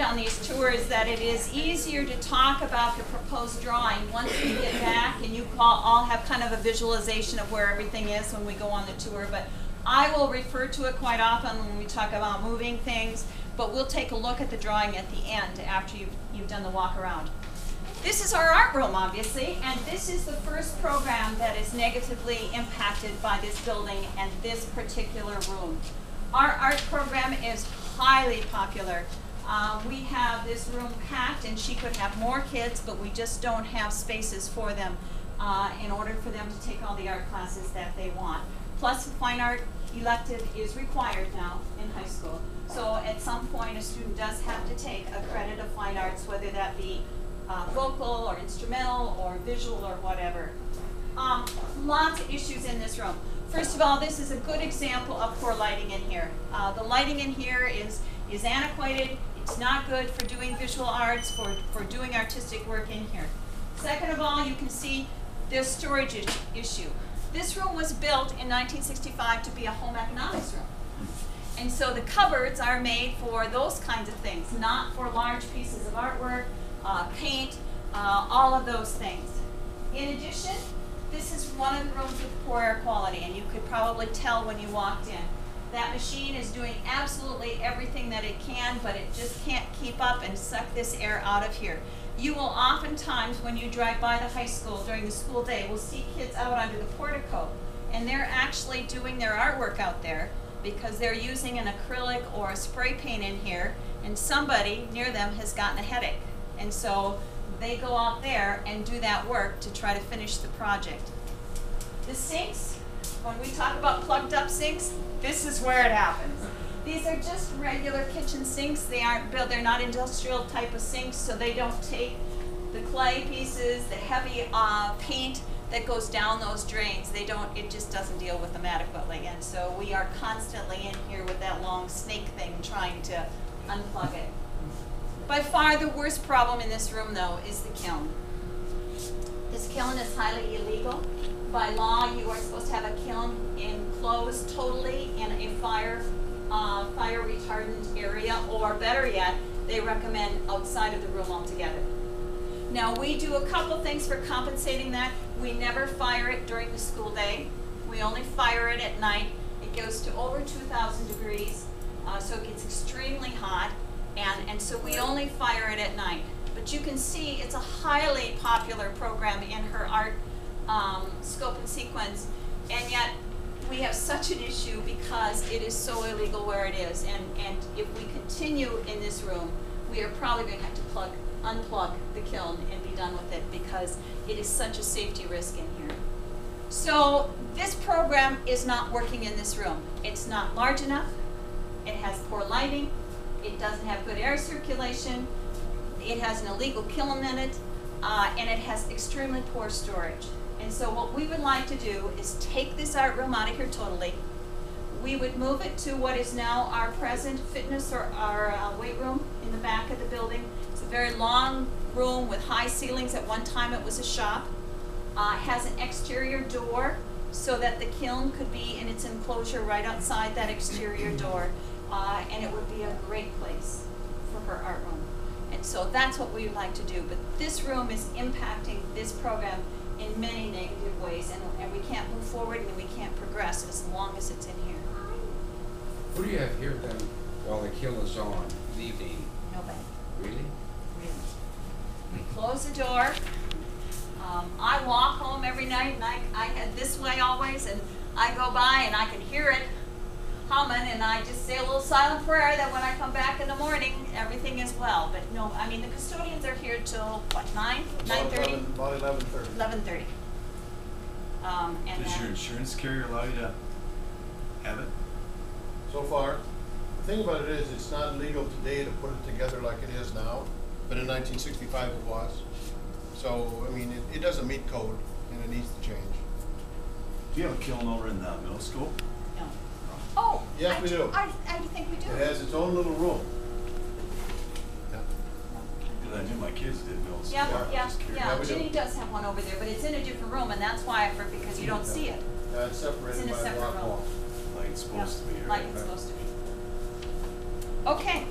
On these tours that it is easier to talk about the proposed drawing once we get back and you all have kind of a visualization of where everything is when we go on the tour, but I will refer to it quite often when we talk about moving things, but we'll take a look at the drawing at the end after you've done the walk around. This is our art room, obviously, and this is the first program that is negatively impacted by this building and this particular room. Our art program is highly popular. We have this room packed, and she could have more kids, but we just don't have spaces for them in order for them to take all the art classes that they want. Plus, the fine art elective is required now in high school. So at some point, a student does have to take a credit of fine arts, whether that be vocal or instrumental or visual or whatever. Lots of issues in this room. First of all, this is a good example of poor lighting in here. The lighting in here is antiquated. It's not good for doing visual arts, for doing artistic work in here. Second of all, you can see there's storage issue. This room was built in 1965 to be a home economics room. And so the cupboards are made for those kinds of things, not for large pieces of artwork, paint, all of those things. In addition, this is one of the rooms with poor air quality, and you could probably tell when you walked in. That machine is doing absolutely everything that it can, but it just can't keep up and suck this air out of here. You will oftentimes, when you drive by the high school during the school day, will see kids out under the portico, and they're actually doing their artwork out there because they're using an acrylic or a spray paint in here, and somebody near them has gotten a headache. And so they go out there and do that work to try to finish the project. The sinks, when we talk about plugged up sinks, this is where it happens. These are just regular kitchen sinks. They aren't built, they're not industrial type of sinks, so they don't take the clay pieces, the heavy paint that goes down those drains. It just doesn't deal with them adequately. And so we are constantly in here with that long snake thing trying to unplug it. By far the worst problem in this room, though, is the kiln. This kiln is highly illegal. By law, you are supposed to have a kiln enclosed totally in a fire retardant area, or better yet, they recommend outside of the room altogether. Now, we do a couple things for compensating that. We never fire it during the school day. We only fire it at night. It goes to over 2,000 degrees, so it gets extremely hot, and so we only fire it at night. But you can see it's a highly popular program in her art scope and sequence, and yet we have such an issue because it is so illegal where it is, and if we continue in this room, we are probably going to have to unplug the kiln and be done with it because it is such a safety risk in here. So this program is not working in this room. It's not large enough, it has poor lighting, it doesn't have good air circulation, it has an illegal kiln in it, and it has extremely poor storage. And so what we would like to do is take this art room out of here totally. We would move it to what is now our present fitness or our weight room in the back of the building. It's a very long room with high ceilings. At one time it was a shop. It has an exterior door so that the kiln could be in its enclosure right outside that exterior door. And it would be a great place for her art room. And so that's what we would like to do. But this room is impacting this program in many negative ways, and we can't move forward and we can't progress as long as it's in here. What do you have here then while the kiln is on in the evening? Nobody. Really? Really. We close the door. I walk home every night, and I head this way always, and I go by and I can hear it humming, and I just say a little silent prayer that when I come back in the morning, everything is well. But no, I mean, the custodians are here till, what, 9? 9:30? About 11:30. 11:30. Does your insurance carrier allow you to have it? So far, the thing about it is it's not legal today to put it together like it is now, but in 1965 it was. So, I mean, it doesn't meet code, and it needs to change. Do you have a kiln over in the middle school? No. Oh, Yes, we do. I think we do. It has its own little room. Because I knew my kids did middle school. Yeah. Yeah, we do. Ginny does have one over there, but it's in a different room, and that's why because you don't see it. It's separated It's in a by a separate block room. wall. Like it's supposed to be, right? Like it's supposed to be. Okay.